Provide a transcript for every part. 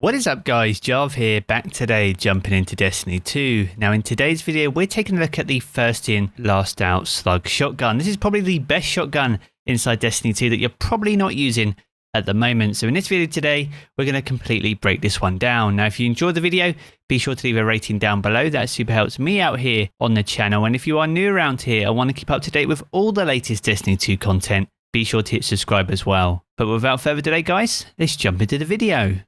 What is up guys, Jarv here, back today jumping into Destiny 2. Now in today's video we're taking a look at the first in, last out Slug shotgun. This is probably the best shotgun inside Destiny 2 that you're probably not using at the moment. So in this video today we're going to completely break this one down. Now if you enjoyed the video, be sure to leave a rating down below, that super helps me out here on the channel. And if you are new around here and want to keep up to date with all the latest Destiny 2 content, be sure to hit subscribe as well. But without further delay guys, let's jump into the video.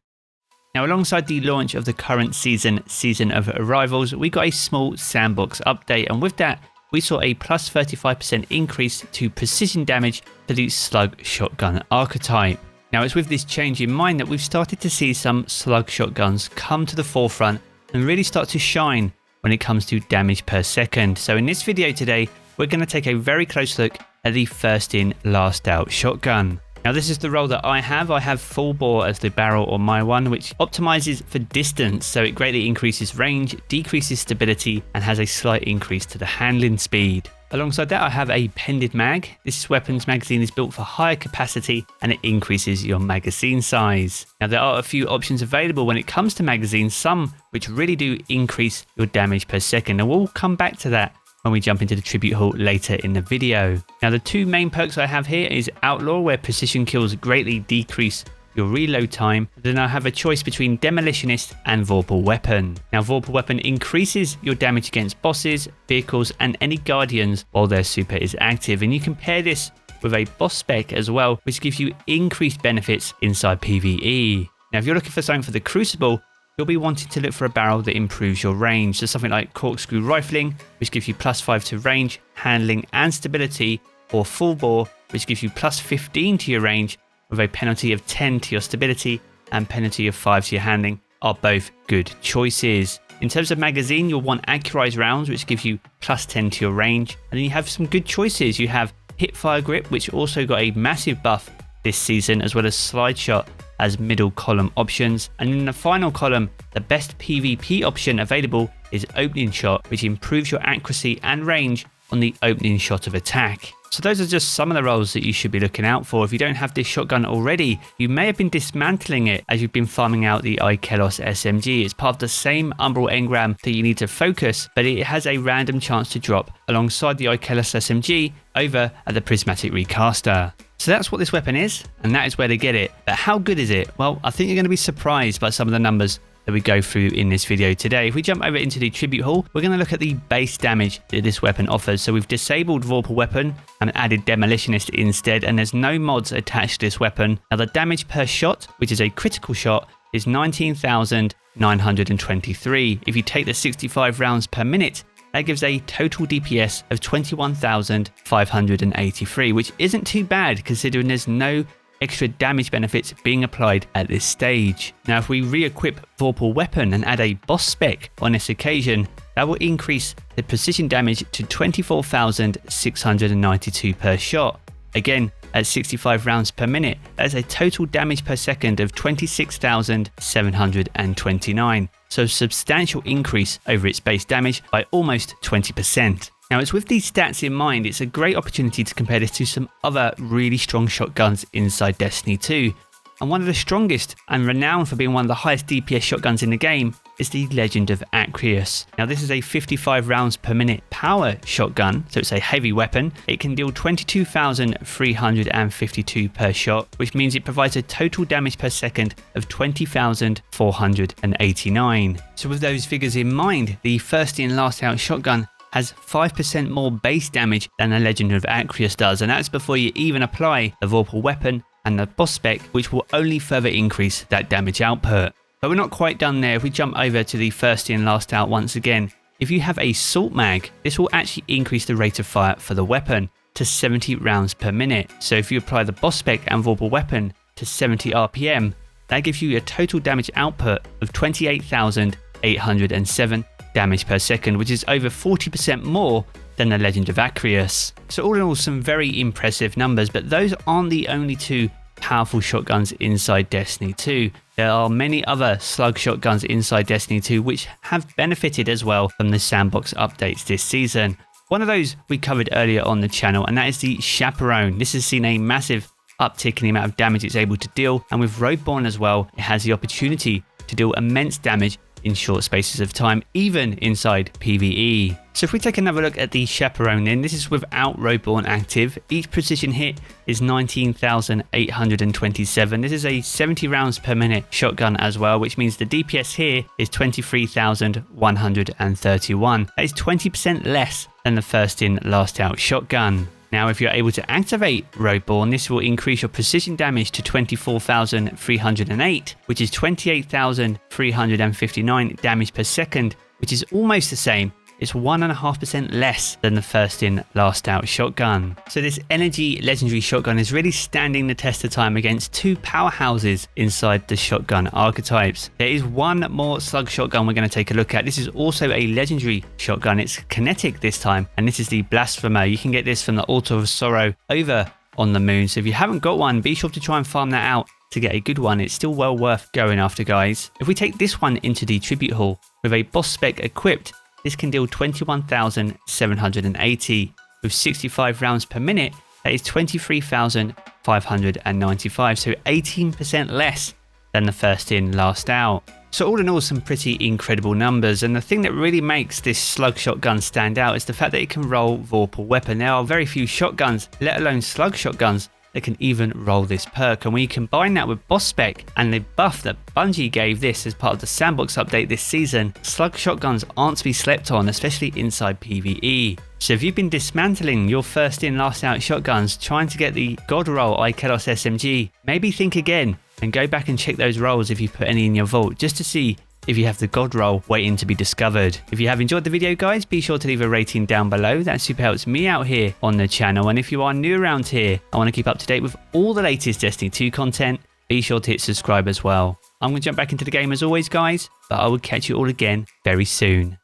Now alongside the launch of the current season of Arrivals, we got a small sandbox update, and with that we saw a plus 35% increase to precision damage for the Slug shotgun archetype. Now it's with this change in mind that we've started to see some Slug shotguns come to the forefront and really start to shine when it comes to damage per second. So in this video today we're going to take a very close look at the first in, last out shotgun. Now this is the role that I have full bore as the barrel on my one, which optimizes for distance, so it greatly increases range, decreases stability, and has a slight increase to the handling speed. Alongside that I have a pended mag. This weapon's magazine is built for higher capacity and it increases your magazine size. Now there are a few options available when it comes to magazines, some which really do increase your damage per second, and we'll come back to that when we jump into the tribute hall later in the video. Now the two main perks I have here is Outlaw, where precision kills greatly decrease your reload time. Then I have a choice between Demolitionist and Vorpal Weapon. Now Vorpal Weapon increases your damage against bosses, vehicles and any guardians while their super is active, and you can pair this with a boss spec as well, which gives you increased benefits inside PvE. Now if you're looking for something for the Crucible, you'll be wanting to look for a barrel that improves your range. So something like Corkscrew Rifling, which gives you plus 5 to range, handling and stability, or Full Bore, which gives you plus 15 to your range with a penalty of 10 to your stability and penalty of 5 to your handling, are both good choices. In terms of magazine, you'll want Acrius rounds, which give you plus 10 to your range. And then you have some good choices. You have Hipfire Grip, which also got a massive buff this season, as well as Slide Shot as middle column options. And in the final column, the best PvP option available is Opening Shot, which improves your accuracy and range on the opening shot of attack. So those are just some of the roles that you should be looking out for. If you don't have this shotgun already, you may have been dismantling it as you've been farming out the Ikelos SMG. It's part of the same Umbral engram that you need to focus, but it has a random chance to drop alongside the Ikelos SMG over at the Prismatic Recaster. So that's what this weapon is, and that is where to get it. But how good is it? Well, I think you're going to be surprised by some of the numbers that we go through in this video today. If we jump over into the Tribute Hall, we're going to look at the base damage that this weapon offers. So we've disabled Vorpal Weapon and added Demolitionist instead, and there's no mods attached to this weapon. Now the damage per shot, which is a critical shot, is 19,923. If you take the 65 rounds per minute, that gives a total DPS of 21,583, which isn't too bad considering there's no extra damage benefits being applied at this stage. Now if we re-equip Vorpal Weapon and add a boss spec on this occasion, that will increase the precision damage to 24,692 per shot. Again, at 65 rounds per minute, that is a total damage per second of 26,729. So a substantial increase over its base damage by almost 20%. Now it's with these stats in mind, it's a great opportunity to compare this to some other really strong shotguns inside Destiny 2. And one of the strongest and renowned for being one of the highest DPS shotguns in the game is the Legend of Acrius. Now this is a 55 rounds per minute power shotgun, so it's a heavy weapon. It can deal 22,352 per shot, which means it provides a total damage per second of 20,489. So with those figures in mind, the first in, last out shotgun has 5% more base damage than the Legend of Acrius does, and that's before you even apply the Vorpal Weapon and the boss spec, which will only further increase that damage output. But we're not quite done there. If we jump over to the first in, last out once again, if you have a Salt Mag, this will actually increase the rate of fire for the weapon to 70 rounds per minute. So if you apply the boss spec and Vorpal Weapon to 70 RPM, that gives you a total damage output of 28,807 damage per second, which is over 40% more than the Legend of Acrius. So all in all, some very impressive numbers, but those aren't the only two powerful shotguns inside Destiny 2. There are many other Slug shotguns inside Destiny 2 which have benefited as well from the sandbox updates this season. One of those we covered earlier on the channel, and that is the Chaperone. This has seen a massive uptick in the amount of damage it's able to deal, and with Roadborne as well, it has the opportunity to deal immense damage in short spaces of time, even inside PvE. So if we take another look at the Chaperone then, this is without Roadborne active. Each precision hit is 19,827. This is a 70 rounds per minute shotgun as well, which means the DPS here is 23,131. That is 20% less than the first in last out shotgun. Now, if you're able to activate Roadborne, this will increase your precision damage to 24,308, which is 28,359 damage per second, which is almost the same. It's 1.5% less than the first in last out shotgun. So this energy legendary shotgun is really standing the test of time against two powerhouses inside the shotgun archetypes. There is one more slug shotgun we're going to take a look at. This is also a legendary shotgun. It's kinetic this time, and this is the Blasphemer. You can get this from the Altar of Sorrow over on the moon. So if you haven't got one, be sure to try and farm that out to get a good one. It's still well worth going after, guys. If we take this one into the tribute hall with a boss spec equipped, this can deal 21,780 with 65 rounds per minute. That is 23,595, so 18% less than the first in last out. So all in all, some pretty incredible numbers, and the thing that really makes this slug shotgun stand out is the fact that it can roll Vorpal Weapon. There are very few shotguns, let alone slug shotguns, that can even roll this perk, and when you combine that with boss spec and the buff that Bungie gave this as part of the sandbox update this season, slug shotguns aren't to be slept on, especially inside PvE. So if you've been dismantling your first in last out shotguns trying to get the god roll Ikelos SMG, maybe think again and go back and check those rolls if you put any in your vault, just to see if you have the god roll waiting to be discovered. If you have enjoyed the video, guys, be sure to leave a rating down below. That super helps me out here on the channel. And if you are new around here, I want to keep up to date with all the latest Destiny 2 content, be sure to hit subscribe as well. I'm going to jump back into the game as always, guys, but I will catch you all again very soon.